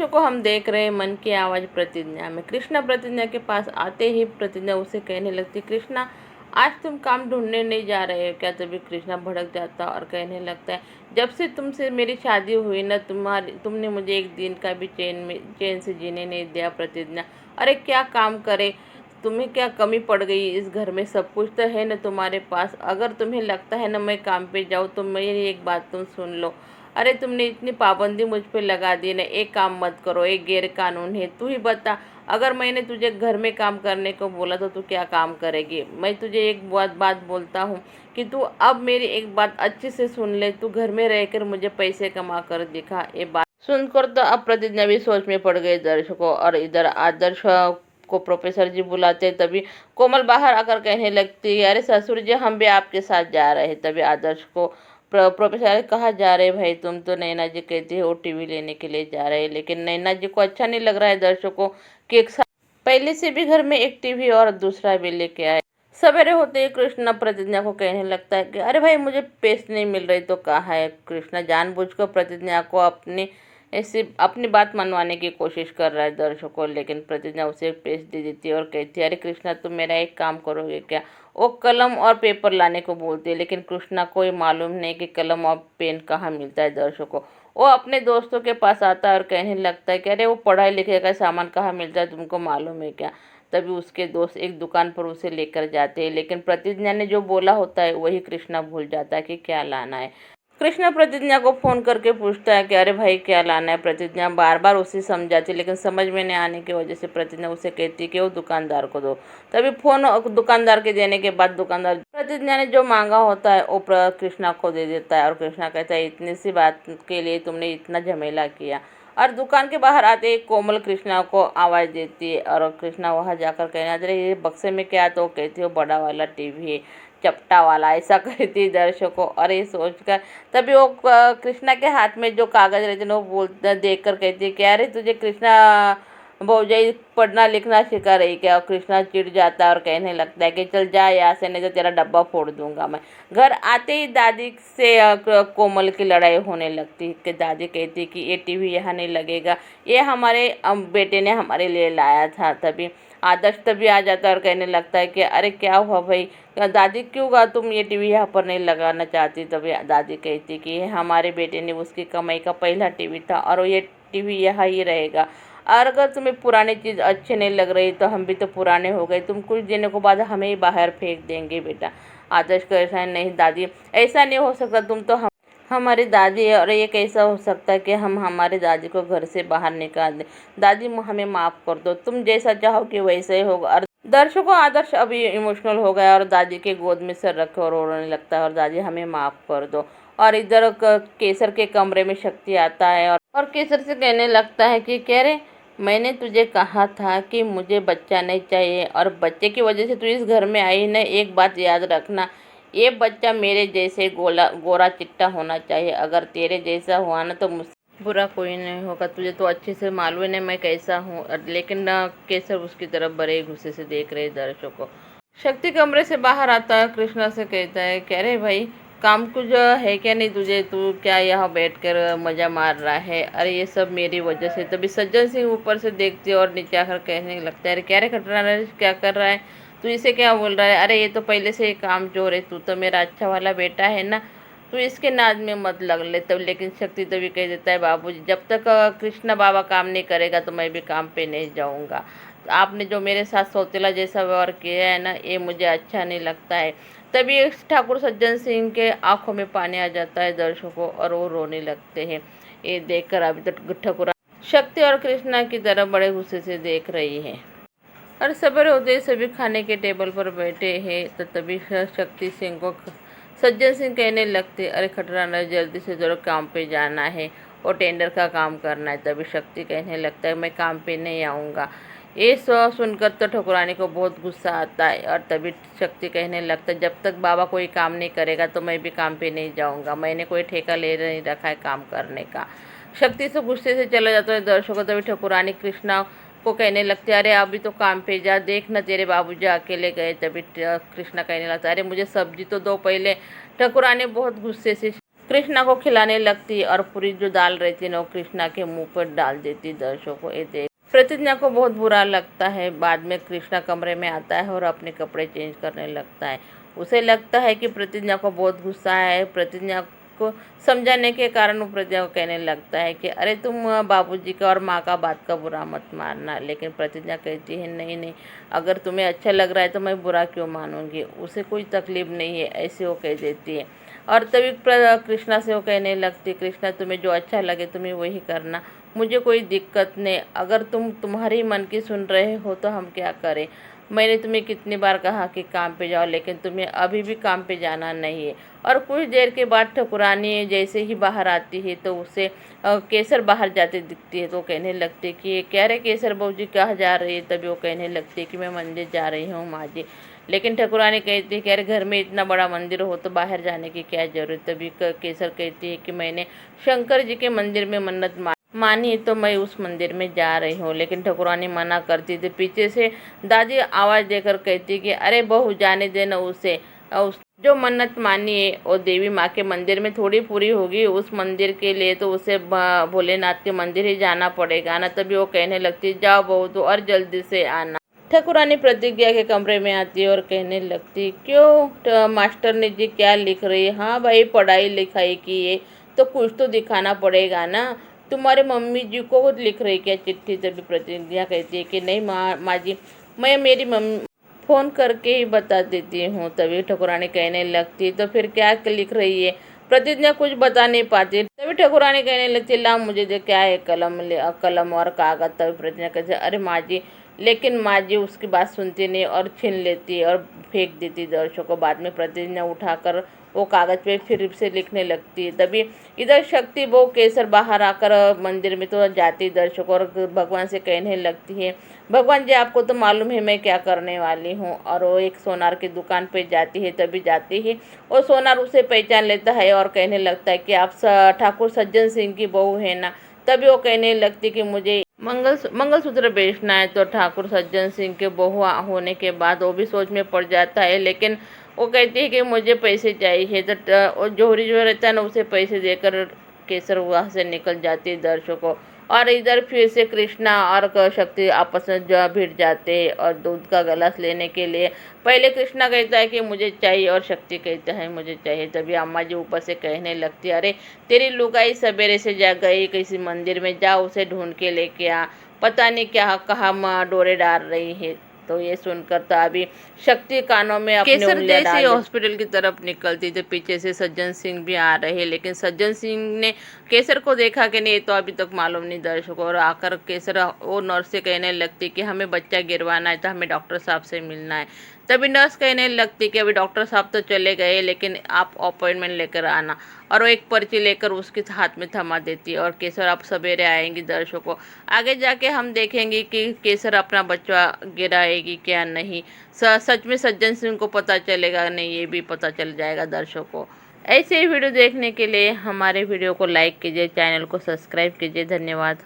दर्शकों, हम देख रहे हैं मन की आवाज़ प्रतिज्ञा में। कृष्णा प्रतिज्ञा के पास आते ही प्रतिज्ञा उसे कहने लगती, कृष्णा आज तुम काम ढूंढने नहीं जा रहे हो क्या? तभी कृष्णा भड़क जाता और कहने लगता है, जब से तुमसे मेरी शादी हुई ना, तुमने मुझे एक दिन का भी चैन से जीने नहीं दिया प्रतिज्ञा। अरे क्या काम करे, तुम्हें क्या कमी पड़ गई इस घर में? सब कुछ तो है ना तुम्हारे पास। अगर तुम्हें लगता है ना मैं काम पे जाऊँ तो मेरी एक बात तुम सुन लो। अरे तुमने इतनी पाबंदी मुझ पे लगा दी ना, एक काम मत करो, एक गैर कानून है। तू ही बता, अगर मैंने तुझे घर में काम करने को बोला तो तू क्या काम करेगी? मैं तुझे एक बात बोलता हूँ कि तू अब मेरी एक बात अच्छे से सुन ले। तू घर में रहकर मुझे पैसे कमा कर दिखा। ये बात सुनकर तो अब प्रतिज्ञा भी सोच में पड़ गई दर्शकों। और इधर आदर्श को प्रोफेसर जी बुलाते, तभी कोमल बाहर आकर कहने लगती है, अरे ससुर जी हम भी आपके साथ जा रहे हैं। तभी आदर्श को प्रोफेसर कहाँ जा रहे भाई? तुम तो नैना जी कहती है वो टीवी लेने के लिए जा रहे हैं, लेकिन नैना जी को अच्छा नहीं लग रहा है दर्शकों कि एक साथ पहले से भी घर में एक टीवी और दूसरा भी लेके आए। सवेरे होते ही कृष्णा प्रतिज्ञा को कहने लगता है कि अरे भाई मुझे पैसे नहीं मिल रही तो कहाँ है? कृष्णा जानबूझकर प्रतिज्ञा को अपनी बात मनवाने की कोशिश कर रहा है दर्शकों, लेकिन प्रतिज्ञा उसे पेश दे देती है और कहती है, अरे कृष्णा तुम मेरा एक काम करोगे क्या? वो कलम और पेपर लाने को बोलती है, लेकिन कृष्णा को ये मालूम नहीं कि कलम और पेन कहाँ मिलता है दर्शकों। वो अपने दोस्तों के पास आता है और कहने लगता है कि अरे वो पढ़ाई लिखाई का सामान कहाँ मिलता है तुमको मालूम है क्या? तभी उसके दोस्त एक दुकान पर उसे लेकर जाते हैं, लेकिन प्रतिज्ञा ने जो बोला होता है वही कृष्णा भूल जाता है कि क्या लाना है। कृष्णा प्रतिज्ञा को फोन करके पूछता है कि अरे भाई क्या लाना है? प्रतिज्ञा बार बार उसे समझाती, लेकिन समझ में नहीं आने की वजह से प्रतिज्ञा उसे कहती है कि वो दुकानदार को दो। तभी फोन दुकानदार के देने के बाद दुकानदार प्रतिज्ञा ने जो मांगा होता है वो कृष्णा को दे देता है और कृष्णा कहता है, इतनी सी बात के लिए तुमने इतना झमेला किया। और दुकान के बाहर आते ही कोमल कृष्णा को आवाज़ देती है और कृष्णा वहाँ जाकर कहना, अरे ये बक्से में क्या? तो कहती है वो बड़ा वाला टीवी है, चपटा वाला, ऐसा कहती दर्शकों। और ये सोचकर तभी वो कृष्णा के हाथ में जो कागज रहते हैं वो बोलते देख कर कहती है कि अरे तुझे कृष्णा भौजाई पढ़ना लिखना सिखा रही क्या? और कृष्णा चिढ़ जाता है और कहने लगता है कि चल जा यहाँ से, नहीं तो तेरा डब्बा फोड़ दूंगा मैं। घर आते ही दादी से कोमल की लड़ाई होने लगती है कि दादी कहती कि ये टीवी यहाँ नहीं लगेगा, ये हमारे बेटे ने हमारे लिए लाया था। तभी आदर्श तभी आ जाता है और कहने लगता है कि अरे क्या हुआ भाई, दादी क्यों तुम ये टीवी यहाँ पर नहीं लगाना चाहती? तभी दादी कहती कि ये हमारे बेटे ने उसकी कमाई का पहला टीवी था और ये टीवी यहाँ ही रहेगा। और अगर तुम्हें पुरानी चीज़ अच्छी नहीं लग रही तो हम भी तो पुराने हो गए, तुम कुछ दिनों के बाद हमें ही बाहर फेंक देंगे बेटा। आदर्श को ऐसा नहीं दादी, ऐसा नहीं हो सकता, तुम तो हमारी दादी है और ये कैसा हो सकता है कि हम हमारी दादी को घर से बाहर निकाल दें? दादी हमें माफ़ कर दो, तुम जैसा चाहो कि वैसे ही होगा। और दर्शकों आदर्श अभी इमोशनल हो गया और दादी के गोद में सर रखे और रोने लगता है और दादी हमें माफ़ कर दो। और इधर केसर के कमरे में शक्ति आता है और केसर से कहने लगता है कि कह रहे मैंने तुझे कहा था कि मुझे बच्चा नहीं चाहिए और बच्चे की वजह से तू इस घर में आई ना। एक बात याद रखना, ये बच्चा मेरे जैसे गोरा चिट्टा होना चाहिए। अगर तेरे जैसा हुआ ना तो मुझसे बुरा कोई नहीं होगा। तुझे तो अच्छे से मालूम है मैं कैसा हूँ। लेकिन केसर उसकी तरफ बड़े गुस्से से देख रहे दर्शकों को। शक्ति कमरे से बाहर आता है, कृष्णा से कहता है, कह रहे भाई काम कुछ है क्या नहीं तुझे? तू क्या यहाँ बैठकर मजा मार रहा है? अरे ये सब मेरी वजह से। तभी सज्जन सिंह ऊपर से देखते और नीचे आकर कहने लगता है, अरे क्या रे खटरा क्या कर रहा है तू? इसे क्या बोल रहा है? अरे ये तो पहले से ही काम चोर है, तू तो मेरा अच्छा वाला बेटा है ना, तू इसके नाज में मत लग ले। तब लेकिन शक्ति तभी कह देता है, बाबूजी जब तक कृष्णा बाबा काम नहीं करेगा तो मैं भी काम पे नहीं जाऊँगा। आपने जो मेरे साथ सौतेला जैसा व्यवहार किया है ना, ये मुझे अच्छा नहीं लगता है। तभी ठाकुर सज्जन सिंह के आंखों में पानी आ जाता है दर्शकों और वो रोने लगते हैं। ये देखकर अभी तो ठाकुर शक्ति और कृष्णा की तरफ बड़े गुस्से से देख रही है। और सवेरे होते ही सभी खाने के टेबल पर बैठे हैं तो तभी शक्ति सिंह को सज्जन सिंह कहने लगते, अरे खटरा जल्दी से जरूर काम पे जाना है और टेंडर का काम करना है। तभी शक्ति कहने लगता है मैं काम पे नहीं आऊँगा। ये सब सुनकर तो ठकुरानी को बहुत गुस्सा आता है और तभी शक्ति कहने लगता है, जब तक बाबा कोई काम नहीं करेगा तो मैं भी काम पे नहीं जाऊँगा, मैंने कोई ठेका ले नहीं रखा है काम करने का। शक्ति से गुस्से से चला जाता है दर्शकों। तभी ठकुरानी कृष्णा को कहने लगते, अरे अभी तो काम पे जा, देख न तेरे बाबूजी अकेले गए। तभी कृष्णा कहने लगता, अरे मुझे सब्जी तो दो पहले। ठकुरानी बहुत गुस्से से कृष्णा को खिलाने लगती और पूरी जो दाल रहती है ना वो कृष्णा के मुंह पर डाल देती। दर्शकों को ये देख प्रतिज्ञा को बहुत बुरा लगता है। बाद में कृष्णा कमरे में आता है और अपने कपड़े चेंज करने लगता है। उसे लगता है कि प्रतिज्ञा को बहुत गुस्सा है। प्रतिज्ञा को समझाने के कारण वो प्रतिज्ञा को कहने लगता है कि अरे तुम बाबूजी का और माँ का बात का बुरा मत मानना। लेकिन प्रतिज्ञा कहती है नहीं नहीं, अगर तुम्हें अच्छा लग रहा है तो मैं बुरा क्यों मानूंगी, उसे कोई तकलीफ नहीं है, ऐसे वो कह देती है। और तभी कृष्णा से वो कहने लगती, कृष्णा तुम्हें जो अच्छा लगे तुम्हें वही करना, मुझे कोई दिक्कत नहीं। अगर तुम्हारी मन की सुन रहे हो तो हम क्या करें। मैंने तुम्हें कितनी बार कहा कि काम पे जाओ, लेकिन तुम्हें अभी भी काम पे जाना नहीं है। और कुछ देर के बाद ठकुरानी जैसे ही बाहर आती है तो उसे केसर बाहर जाते दिखती है। तो कहने लगती कि क्या रे केसर बहू जी कहाँ जा रही है। तभी वो कहने लगती है कि मैं मंदिर जा रही हूँ माँ जी। लेकिन ठकुरानी कहती है कि अरे घर में इतना बड़ा मंदिर हो तो बाहर जाने की क्या जरूरत। तभी केसर कहती है कि मैंने शंकर जी के मंदिर में मन्नत मानी तो मैं उस मंदिर में जा रही हूँ। लेकिन ठकुरानी मना करती थी। पीछे से दादी आवाज़ देकर कहती कि अरे बहू जाने देना उसे, उस जो मन्नत मानी है वो देवी माँ के मंदिर में थोड़ी पूरी होगी। उस मंदिर के लिए तो उसे भोलेनाथ के मंदिर ही जाना पड़ेगा ना। तभी वो कहने लगती जाओ बहू तो और जल्दी से आना। ठकुरानी प्रतिज्ञा के कमरे में आती है और कहने लगती क्यों मास्टर ने जी क्या लिख रही है। हाँ भाई पढ़ाई लिखाई की है तो कुछ तो दिखाना पड़ेगा ना। तुम्हारे मम्मी जी को लिख रही क्या चिट्ठी। तभी प्रतिज्ञा कहती है कि नहीं माँ जी, मैं मेरी मम्मी फ़ोन करके ही बता देती हूँ। तभी ठकुरानी कहने लगती तो फिर क्या लिख रही है। प्रतिज्ञा कुछ बता नहीं पाती। तभी ठकुरानी कहने लगती ला मुझे दे क्या है कलम और कागज। तभी प्रतिज्ञा कहती अरे माँ जी, लेकिन माँ जी उसकी बात सुनती नहीं और छीन लेती है और फेंक देती दर्शकों को। बाद में प्रतिज्ञा उठाकर वो कागज़ पे फिर से लिखने लगती है। तभी इधर शक्ति वो केसर बाहर आकर मंदिर में तो जाती दर्शकों और भगवान से कहने लगती है भगवान जी आपको तो मालूम है मैं क्या करने वाली हूँ। और वो एक सोनार की दुकान पे जाती है। तभी जाती ही वो सोनार उसे पहचान लेता है और कहने लगता है कि आप ठाकुर सज्जन सिंह की बहू है ना। तभी वो कहने लगती कि मुझे मंगलसूत्र बेचना है। तो ठाकुर सज्जन सिंह के बहू होने के बाद वो भी सोच में पड़ जाता है। लेकिन वो कहती है कि मुझे पैसे चाहिए। तो वो जोहरी जो रहता है ना उसे पैसे देकर केसर वहाँ से निकल जाती है दर्शकों। और इधर फिर से कृष्णा और शक्ति आपस में जो भिड़ जाते हैं और दूध का गिलास लेने के लिए पहले कृष्णा कहता है कि मुझे चाहिए और शक्ति कहता है मुझे चाहिए। तभी अम्मा जी ऊपर से कहने लगती है अरे तेरी लुगाई सवेरे से जा गई किसी मंदिर में, जा उसे ढूंढ के लेके आ, पता नहीं क्या कहाँ डोरे डाल रही है। तो ये सुनकर तो अभी शक्ति कानों में अपनी उंगलियां डाल हॉस्पिटल की तरफ निकलती तो पीछे से सज्जन सिंह भी आ रहे। लेकिन सज्जन सिंह ने केसर को देखा कि नहीं तो अभी तक मालूम नहीं दर्शकों। और आकर केसर वो नर्स से कहने लगती कि हमें बच्चा गिरवाना है तो हमें डॉक्टर साहब से मिलना है। तभी नर्स कहने लगती कि अभी डॉक्टर साहब तो चले गए लेकिन आप अपॉइंटमेंट लेकर आना। और वो एक पर्ची लेकर उसके हाथ में थमा देती है और केसर आप सवेरे आएंगी दर्शकों। आगे जाके हम देखेंगे कि केसर अपना बच्चा गिराएगी क्या नहीं। सच में सज्जन सिंह को पता चलेगा नहीं, ये भी पता चल जाएगा दर्शकों। ऐसे ही वीडियो देखने के लिए हमारे वीडियो को लाइक कीजिए, चैनल को सब्सक्राइब कीजिए। धन्यवाद।